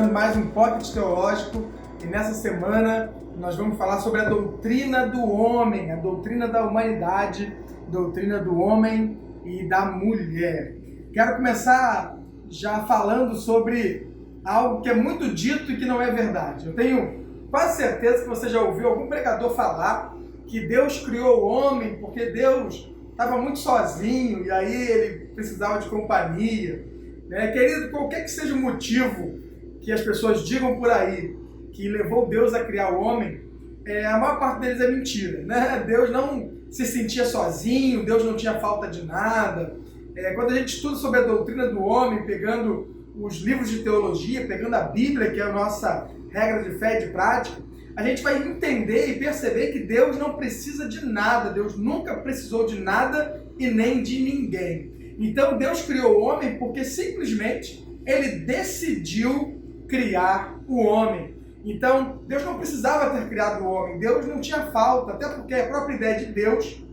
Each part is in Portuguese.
começando mais um Pocket Teológico e nessa semana nós vamos falar sobre a doutrina do homem, a doutrina da humanidade, a doutrina do homem e da mulher. Quero começar já falando sobre algo que é muito dito e que não é verdade. Eu tenho quase certeza que você já ouviu algum pregador falar que Deus criou o homem porque Deus estava muito sozinho e aí ele precisava de companhia. Querido, qualquer que seja o motivo que as pessoas digam por aí que levou Deus a criar o homem, a maior parte deles é mentira. Deus não se sentia sozinho, Deus não tinha falta de nada. Quando a gente estuda sobre a doutrina do homem, pegando os livros de teologia, pegando a Bíblia, que é a nossa regra de fé e de prática, a gente vai entender e perceber que Deus não precisa de nada, Deus nunca precisou de nada e nem de ninguém. Então Deus criou o homem porque simplesmente Ele decidiu criar o homem. Então Deus não precisava ter criado o homem, Deus não tinha falta, até porque a própria ideia de Deus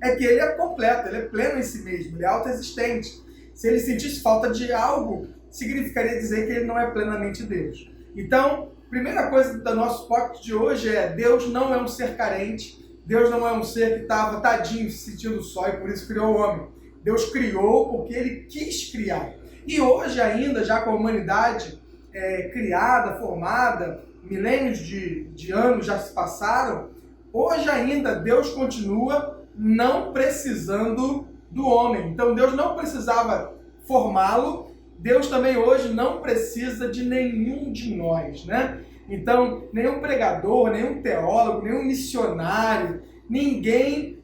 é que Ele é completo, Ele é pleno em si mesmo, Ele é autoexistente. Se Ele sentisse falta de algo, significaria dizer que Ele não é plenamente Deus. Então, primeira coisa do nosso pocket de hoje é: Deus não é um ser carente, Deus não é um ser que estava tadinho se sentindo só e por isso criou o homem. Deus criou porque Ele quis criar. E hoje ainda, já com a humanidade criada, formada, milênios de anos já se passaram, hoje ainda Deus continua não precisando do homem. Então Deus não precisava formá-lo, Deus também hoje não precisa de nenhum de nós, Então, nenhum pregador, nenhum teólogo, nenhum missionário, ninguém,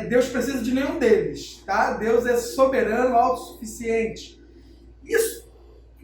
Deus precisa de nenhum deles, tá? Deus é soberano, autossuficiente. Isso,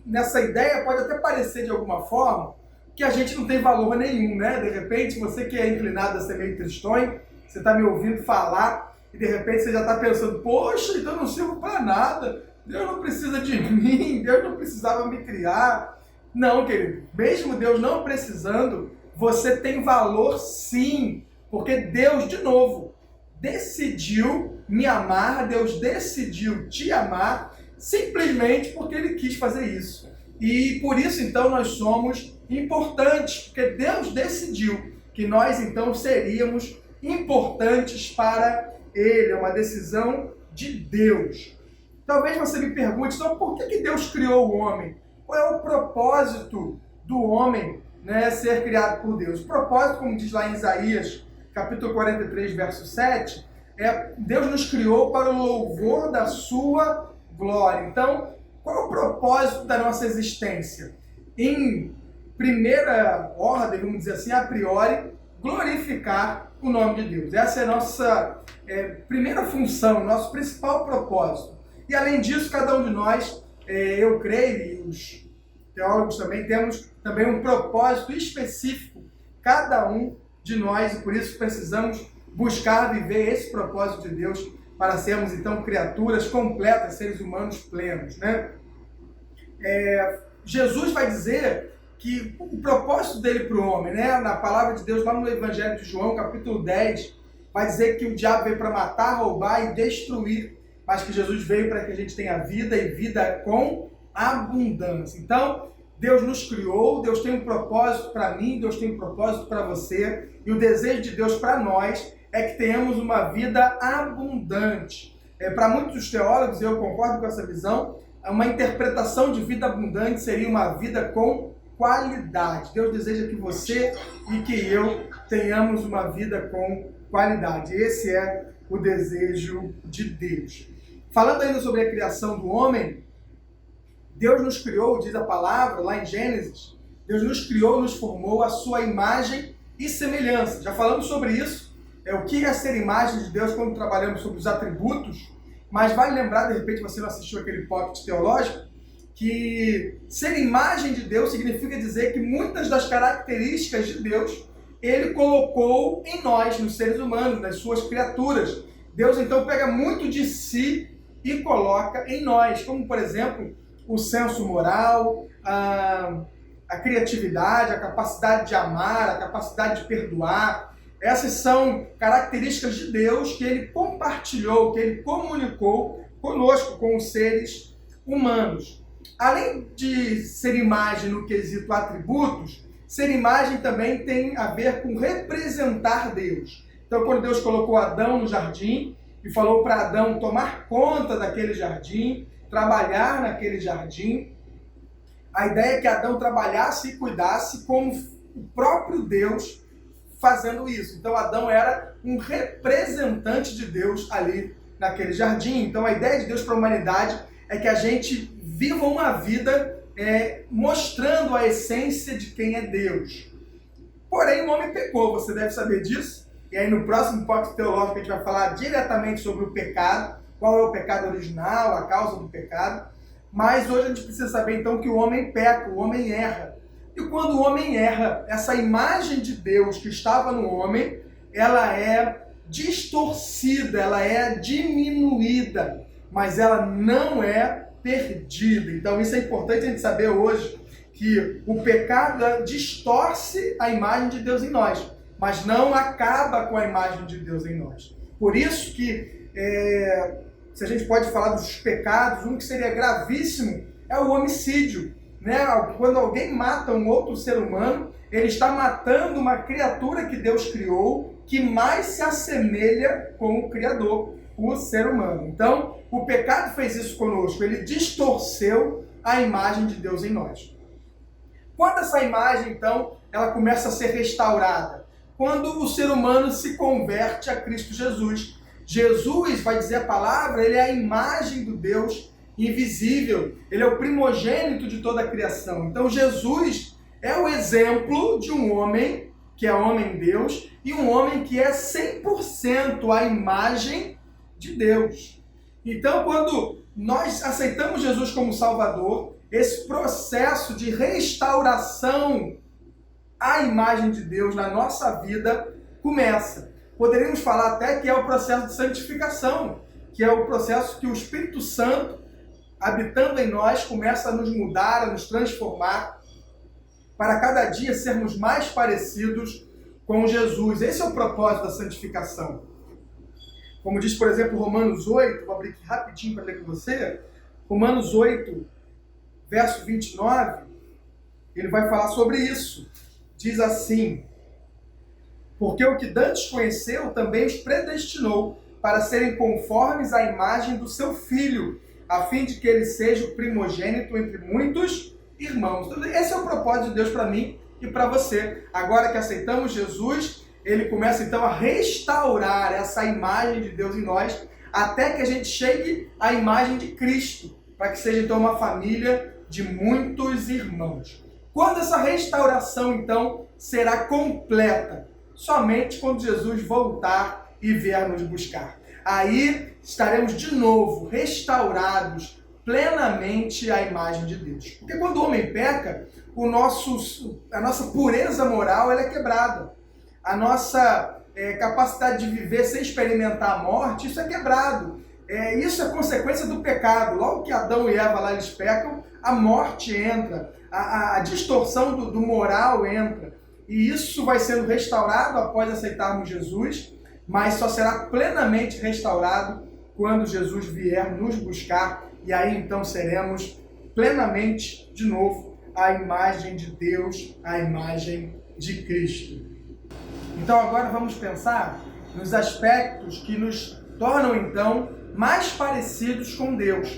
nessa ideia, pode até parecer de alguma forma que a gente não tem valor nenhum, De repente, você que é inclinado a ser meio tristonho, você está me ouvindo falar e de repente você já está pensando: poxa, então eu não sirvo para nada, Deus não precisa de mim, Deus não precisava me criar. Não, querido, mesmo Deus não precisando, você tem valor sim, porque Deus, de novo, decidiu me amar, Deus decidiu te amar, simplesmente porque Ele quis fazer isso. E por isso, então, nós somos importantes, porque Deus decidiu que nós, então, seríamos importantes para Ele. É uma decisão de Deus. Talvez você me pergunte: então, por que Deus criou o homem? Qual é o propósito do homem ser criado por Deus? O propósito, como diz lá em Isaías, capítulo 43, verso 7, Deus nos criou para o louvor da sua glória. Então, qual é o propósito da nossa existência? Em primeira ordem, vamos dizer assim, a priori, glorificar o nome de Deus. Essa é a nossa primeira função, nosso principal propósito. E além disso, cada um de nós, eu creio, e os teólogos também, temos também um propósito específico, cada um de nós, e por isso precisamos buscar viver esse propósito de Deus para sermos, então, criaturas completas, seres humanos plenos, Jesus vai dizer que o propósito dele para o homem, na palavra de Deus, lá no Evangelho de João, capítulo 10, vai dizer que o diabo veio para matar, roubar e destruir, mas que Jesus veio para que a gente tenha vida e vida com abundância. Então, Deus nos criou, Deus tem um propósito para mim, Deus tem um propósito para você, e o desejo de Deus para nós é que tenhamos uma vida abundante. Para muitos teólogos, eu concordo com essa visão, uma interpretação de vida abundante seria uma vida com qualidade. Deus deseja que você e que eu tenhamos uma vida com qualidade. Esse é o desejo de Deus. Falando ainda sobre a criação do homem, Deus nos criou, diz a palavra lá em Gênesis, Deus nos criou, nos formou à sua imagem e semelhança. Já falamos sobre isso, o que é ser imagem de Deus quando trabalhamos sobre os atributos, mas vale lembrar, de repente você não assistiu aquele pocket teológico, que ser imagem de Deus significa dizer que muitas das características de Deus Ele colocou em nós, nos seres humanos, nas suas criaturas. Deus então pega muito de si e coloca em nós, como por exemplo o senso moral, a criatividade, a capacidade de amar, a capacidade de perdoar. Essas são características de Deus que Ele compartilhou, que Ele comunicou conosco, com os seres humanos. além de ser imagem no quesito atributos, ser imagem também tem a ver com representar Deus. Então, quando Deus colocou Adão no jardim e falou para Adão tomar conta daquele jardim, trabalhar naquele jardim, a ideia é que Adão trabalhasse e cuidasse como o próprio Deus fazendo isso. Então, Adão era um representante de Deus ali naquele jardim. Então, a ideia de Deus para a humanidade é que a gente viva uma vida mostrando a essência de quem é Deus. Porém, o homem pecou, você deve saber disso. E aí no próximo tópico teológico a gente vai falar diretamente sobre o pecado, qual é o pecado original, a causa do pecado. Mas hoje a gente precisa saber então que o homem peca, o homem erra. E quando o homem erra, essa imagem de Deus que estava no homem, ela é distorcida, ela é diminuída, mas ela não é perdida. Então isso é importante a gente saber hoje, que o pecado distorce a imagem de Deus em nós, mas não acaba com a imagem de Deus em nós. Por isso que, se a gente pode falar dos pecados, um que seria gravíssimo é o homicídio. Né? Quando alguém mata um outro ser humano, ele está matando uma criatura que Deus criou, que mais se assemelha com o Criador, o ser humano. Então, o pecado fez isso conosco, ele distorceu a imagem de Deus em nós. Quando essa imagem, então, ela começa a ser restaurada? Quando o ser humano se converte a Cristo Jesus. Jesus, vai dizer a palavra, ele é a imagem do Deus invisível. Ele é o primogênito de toda a criação. Então Jesus é o exemplo de um homem que é homem-Deus e um homem que é 100% a imagem de Deus. Então, quando nós aceitamos Jesus como Salvador, esse processo de restauração à imagem de Deus na nossa vida começa. Poderíamos falar até que é o processo de santificação, que é o processo que o Espírito Santo, habitando em nós, começa a nos mudar, a nos transformar, para cada dia sermos mais parecidos com Jesus. Esse é o propósito da santificação. Como diz, por exemplo, Romanos 8, vou abrir aqui rapidinho para ler com você, Romanos 8, verso 29, ele vai falar sobre isso. Diz assim: porque o que dantes conheceu também os predestinou para serem conformes à imagem do seu Filho, a fim de que ele seja o primogênito entre muitos irmãos. Então, esse é o propósito de Deus para mim e para você. Agora que aceitamos Jesus, ele começa então a restaurar essa imagem de Deus em nós, até que a gente chegue à imagem de Cristo, para que seja então uma família de muitos irmãos. Quando essa restauração então será completa? Somente quando Jesus voltar e vier nos buscar. Aí estaremos de novo restaurados plenamente à imagem de Deus. Porque quando o homem peca, a nossa pureza moral ela é quebrada. A nossa capacidade de viver sem experimentar a morte, isso é quebrado. Isso é consequência do pecado. Logo que Adão e Eva lá eles pecam, a morte entra, a distorção do moral entra. E isso vai sendo restaurado após aceitarmos Jesus, mas só será plenamente restaurado quando Jesus vier nos buscar, e aí então seremos plenamente, de novo, a imagem de Deus, a imagem de Cristo. Então agora vamos pensar nos aspectos que nos tornam então mais parecidos com Deus.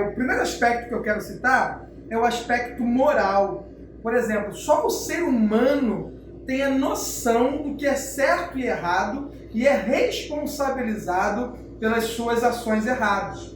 O primeiro aspecto que eu quero citar é o aspecto moral. Por exemplo, só o ser humano tem a noção do que é certo e errado e é responsabilizado pelas suas ações erradas.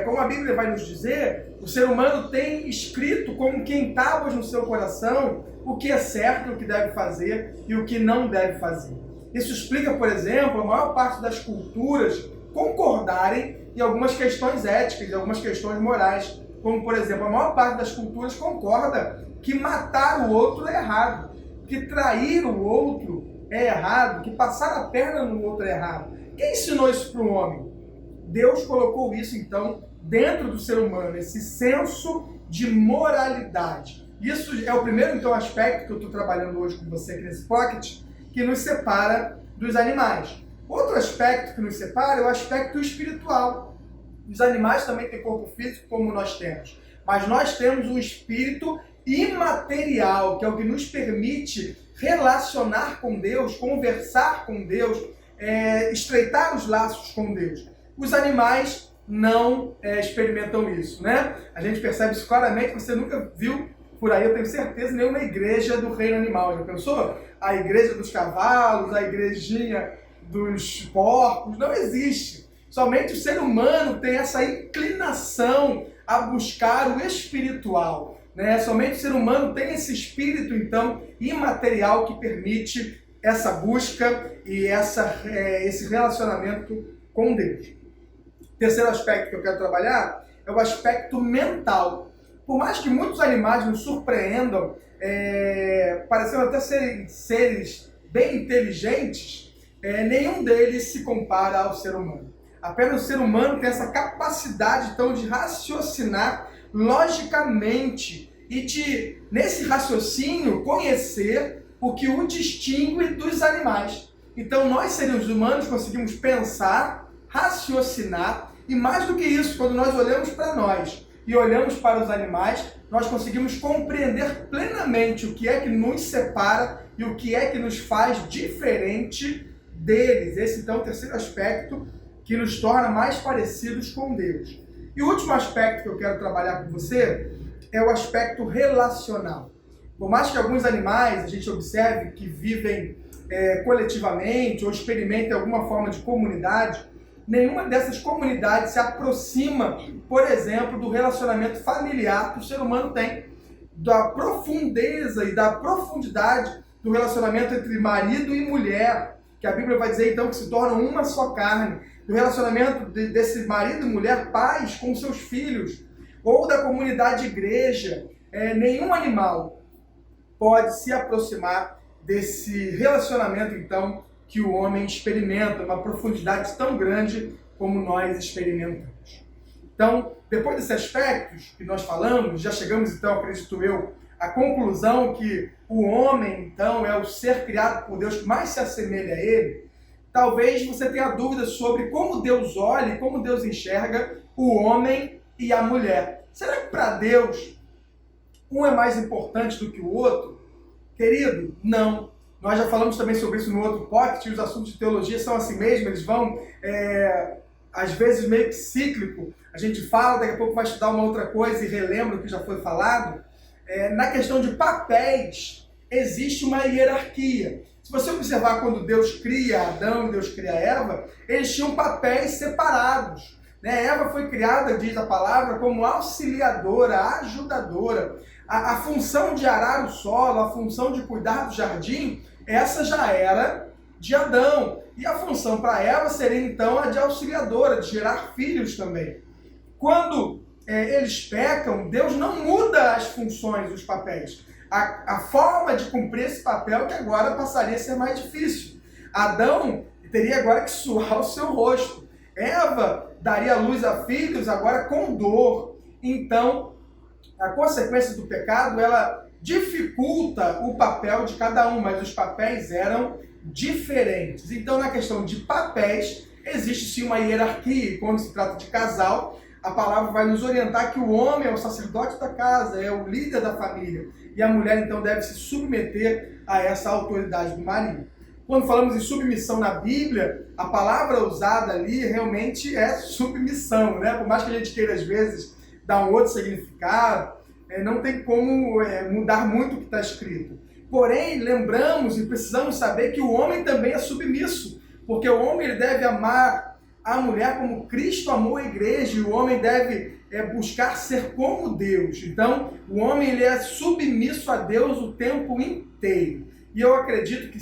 Como a Bíblia vai nos dizer, o ser humano tem escrito como que em tábuas no seu coração o que é certo, o que deve fazer e o que não deve fazer. Isso explica, por exemplo, a maior parte das culturas concordarem em algumas questões éticas, em algumas questões morais. Como, por exemplo, a maior parte das culturas concorda que matar o outro é errado, que trair o outro é errado, que passar a perna no outro é errado. Quem ensinou isso para o homem? Deus colocou isso, então, dentro do ser humano, esse senso de moralidade. Isso é o primeiro, então, aspecto que eu estou trabalhando hoje com você aqui nesse Pocket, que nos separa dos animais. Outro aspecto que nos separa é o aspecto espiritual. Os animais também têm corpo físico como nós temos, mas nós temos um espírito imaterial, que é o que nos permite relacionar com Deus, conversar com Deus, estreitar os laços com Deus. Os animais não experimentam isso, né? A gente percebe isso claramente, você nunca viu por aí, eu tenho certeza, nenhuma igreja do reino animal. Já pensou? A igreja dos cavalos, a igrejinha dos porcos, não existe. Somente o ser humano tem essa inclinação a buscar o espiritual, né? Somente o ser humano tem esse espírito, então, imaterial que permite essa busca e esse relacionamento com Deus. Terceiro aspecto que eu quero trabalhar é o aspecto mental. Por mais que muitos animais nos surpreendam, parecendo até serem seres bem inteligentes, nenhum deles se compara ao ser humano. Apenas o ser humano tem essa capacidade, então, de raciocinar logicamente e nesse raciocínio, conhecer o que o distingue dos animais. Então, nós, seres humanos, conseguimos pensar, raciocinar, e mais do que isso, quando nós olhamos para nós e olhamos para os animais, nós conseguimos compreender plenamente o que é que nos separa e o que é que nos faz diferente deles. Esse, então, é o terceiro aspecto que nos torna mais parecidos com Deus. E o último aspecto que eu quero trabalhar com você é o aspecto relacional. Por mais que alguns animais a gente observe que vivem coletivamente ou experimentem alguma forma de comunidade, nenhuma dessas comunidades se aproxima, por exemplo, do relacionamento familiar que o ser humano tem, da profundeza e da profundidade do relacionamento entre marido e mulher, que a Bíblia vai dizer então que se tornam uma só carne, do relacionamento desse marido e mulher, pais com seus filhos, ou da comunidade igreja. Nenhum animal pode se aproximar desse relacionamento então que o homem experimenta, uma profundidade tão grande como nós experimentamos. Então, depois desses aspectos que nós falamos, já chegamos então, acredito eu, à conclusão que o homem então é o ser criado por Deus que mais se assemelha a ele. Talvez você tenha dúvidas sobre como Deus olha e como Deus enxerga o homem e a mulher. Será que para Deus um é mais importante do que o outro? Querido, não. Nós já falamos também sobre isso no outro pocket, e os assuntos de teologia são assim mesmo, eles vão, às vezes, meio que cíclico. A gente fala, daqui a pouco vai estudar uma outra coisa e relembra o que já foi falado. Na questão de papéis, existe uma hierarquia. Se você observar quando Deus cria Adão e Deus cria Eva, eles tinham papéis separados. Eva foi criada, diz a palavra, como auxiliadora, ajudadora. A função de arar o solo, a função de cuidar do jardim, essa já era de Adão. E a função para Eva seria então a de auxiliadora, de gerar filhos também. Quando eles pecam, Deus não muda as funções, os papéis. A forma de cumprir esse papel que agora passaria a ser mais difícil. Adão teria agora que suar o seu rosto. Eva daria luz a filhos agora com dor. Então, a consequência do pecado, ela dificulta o papel de cada um, mas os papéis eram diferentes. Então, na questão de papéis, existe sim uma hierarquia. E quando se trata de casal, a palavra vai nos orientar que o homem é o sacerdote da casa, é o líder da família. E a mulher, então, deve se submeter a essa autoridade do marido. Quando falamos em submissão na Bíblia, a palavra usada ali realmente é submissão, né? Por mais que a gente queira, às vezes, dar um outro significado, não tem como mudar muito o que está escrito. Porém, lembramos e precisamos saber que o homem também é submisso, porque o homem ele deve amar a mulher como Cristo amou a igreja, e o homem deve buscar ser como Deus. Então, o homem ele é submisso a Deus o tempo inteiro. E eu acredito que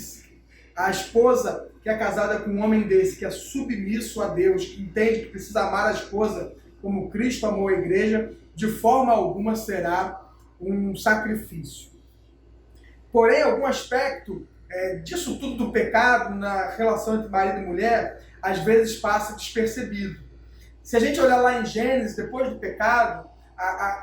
a esposa que é casada com um homem desse, que é submisso a Deus, que entende que precisa amar a esposa como Cristo amou a igreja, de forma alguma será um sacrifício. Porém, algum aspecto disso tudo do pecado na relação entre marido e mulher, às vezes passa despercebido. Se a gente olhar lá em Gênesis, depois do pecado,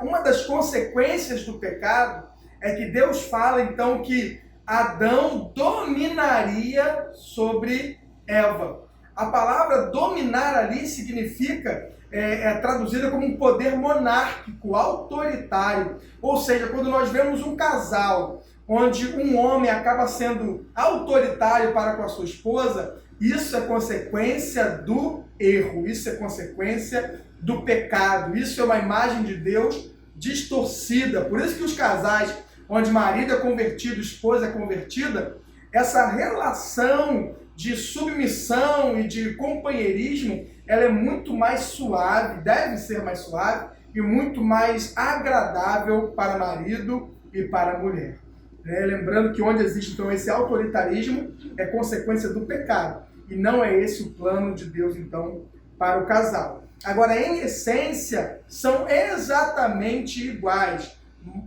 uma das consequências do pecado é que Deus fala então que Adão dominaria sobre Eva. A palavra dominar ali significa é traduzida como um poder monárquico, autoritário. Ou seja, quando nós vemos um casal onde um homem acaba sendo autoritário para com a sua esposa, isso é consequência do erro, isso é consequência do pecado, isso é uma imagem de Deus distorcida. Por isso que os casais onde marido é convertido, esposa é convertida, essa relação de submissão e de companheirismo, ela é muito mais suave, deve ser mais suave e muito mais agradável para marido e para mulher. Lembrando que onde existe então esse autoritarismo é consequência do pecado e não é esse o plano de Deus então para o casal. Agora, em essência, são exatamente iguais,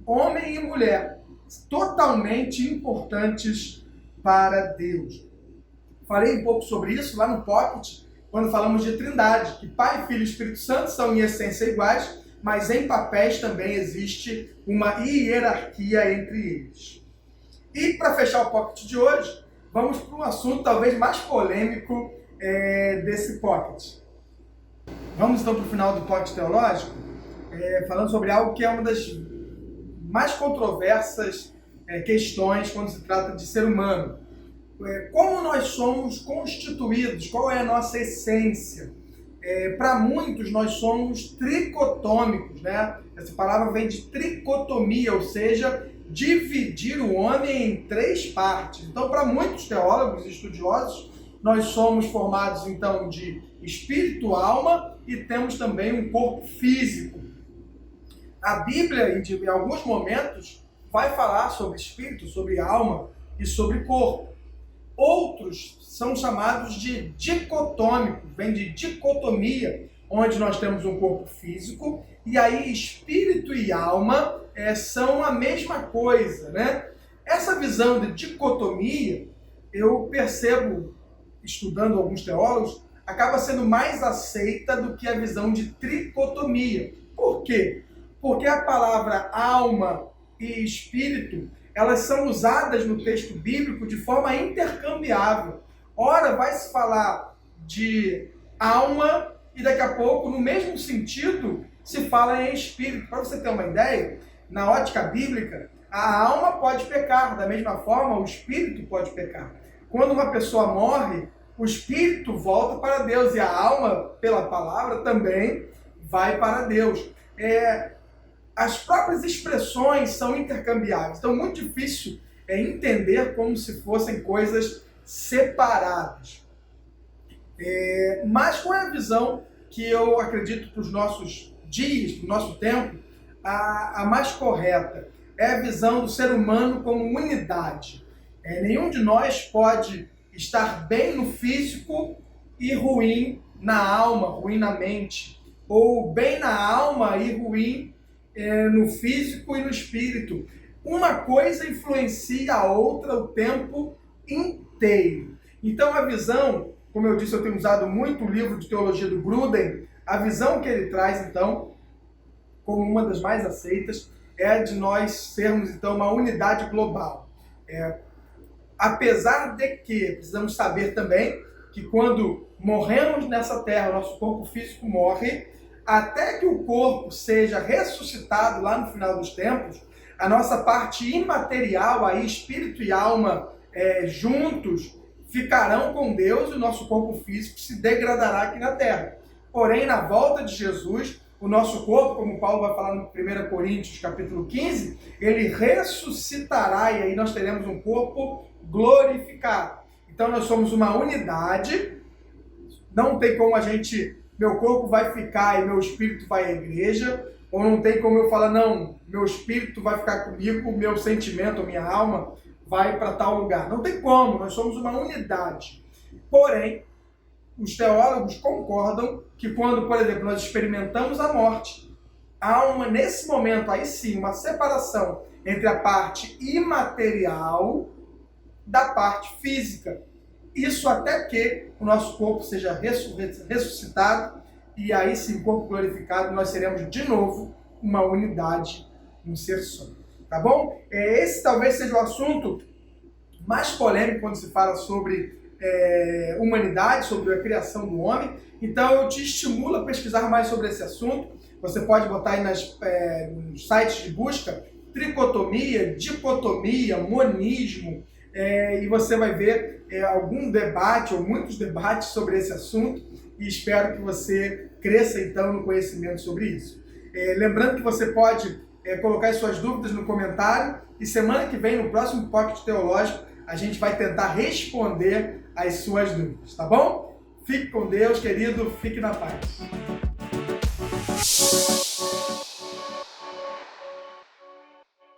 homem e mulher, totalmente importantes para Deus. Falei um pouco sobre isso lá no Pocket, quando falamos de Trindade, que Pai, Filho e Espírito Santo são em essência iguais, mas em papéis também existe uma hierarquia entre eles. E para fechar o Pocket de hoje, vamos para um assunto talvez mais polêmico desse Pocket. Vamos então para o final do Pocket Teológico, falando sobre algo que é uma das mais controversas questões quando se trata de ser humano. Como nós somos constituídos, qual é a nossa essência? Para muitos nós somos tricotômicos, né? Essa palavra vem de tricotomia, ou seja, dividir o homem em 3 partes. Então, para muitos teólogos e estudiosos, nós somos formados então de espírito, alma e temos também um corpo físico. A Bíblia, em alguns momentos, vai falar sobre espírito, sobre alma e sobre corpo. Outros são chamados de dicotômicos, vem de dicotomia, onde nós temos um corpo físico e aí espírito e alma são a mesma coisa, né? Essa visão de dicotomia, eu percebo, estudando alguns teólogos, acaba sendo mais aceita do que a visão de tricotomia. Por quê? Porque a palavra alma e espírito, elas são usadas no texto bíblico de forma intercambiável. Ora, vai se falar de alma e daqui a pouco, no mesmo sentido, se fala em espírito. Para você ter uma ideia, na ótica bíblica, a alma pode pecar, da mesma forma o espírito pode pecar. Quando uma pessoa morre, o espírito volta para Deus e a alma, pela palavra, também vai para Deus. As próprias expressões são intercambiáveis, então é muito difícil entender como se fossem coisas separadas. Mas qual é a visão que eu acredito para os nossos dias, para o nosso tempo, a mais correta? É a visão do ser humano como unidade. Nenhum de nós pode estar bem no físico e ruim na alma, ruim na mente, ou bem na alma e ruim no físico e no espírito. Uma coisa influencia a outra o tempo inteiro. Então a visão, como eu disse, eu tenho usado muito o livro de teologia do Gruden, a visão que ele traz então, como uma das mais aceitas, é a de nós sermos então uma unidade global. Apesar de que precisamos saber também que quando morremos nessa terra, o nosso corpo físico morre, até que o corpo seja ressuscitado lá no final dos tempos, a nossa parte imaterial, aí espírito e alma juntos, ficarão com Deus e o nosso corpo físico se degradará aqui na terra. Porém, na volta de Jesus, o nosso corpo, como Paulo vai falar no 1 Coríntios capítulo 15, ele ressuscitará e aí nós teremos um corpo glorificado. Então nós somos uma unidade, não tem como meu corpo vai ficar e meu espírito vai à igreja, ou não tem como eu falar, não, meu espírito vai ficar comigo, meu sentimento, minha alma vai para tal lugar. Não tem como, nós somos uma unidade. Porém, os teólogos concordam que quando, por exemplo, nós experimentamos a morte, há nesse momento, aí sim, uma separação entre a parte imaterial da parte física. Isso até que o nosso corpo seja ressuscitado e aí sim, corpo glorificado, nós seremos de novo uma unidade, um ser só. Tá bom? Esse talvez seja o assunto mais polêmico quando se fala sobre humanidade, sobre a criação do homem. Então eu te estimulo a pesquisar mais sobre esse assunto. Você pode botar aí nos sites de busca tricotomia, dicotomia, monismo, e você vai ver algum debate ou muitos debates sobre esse assunto, e espero que você cresça então no conhecimento sobre isso. Lembrando que você pode colocar as suas dúvidas no comentário, e semana que vem, no próximo Pocket Teológico, a gente vai tentar responder as suas dúvidas, tá bom? Fique com Deus, querido, fique na paz.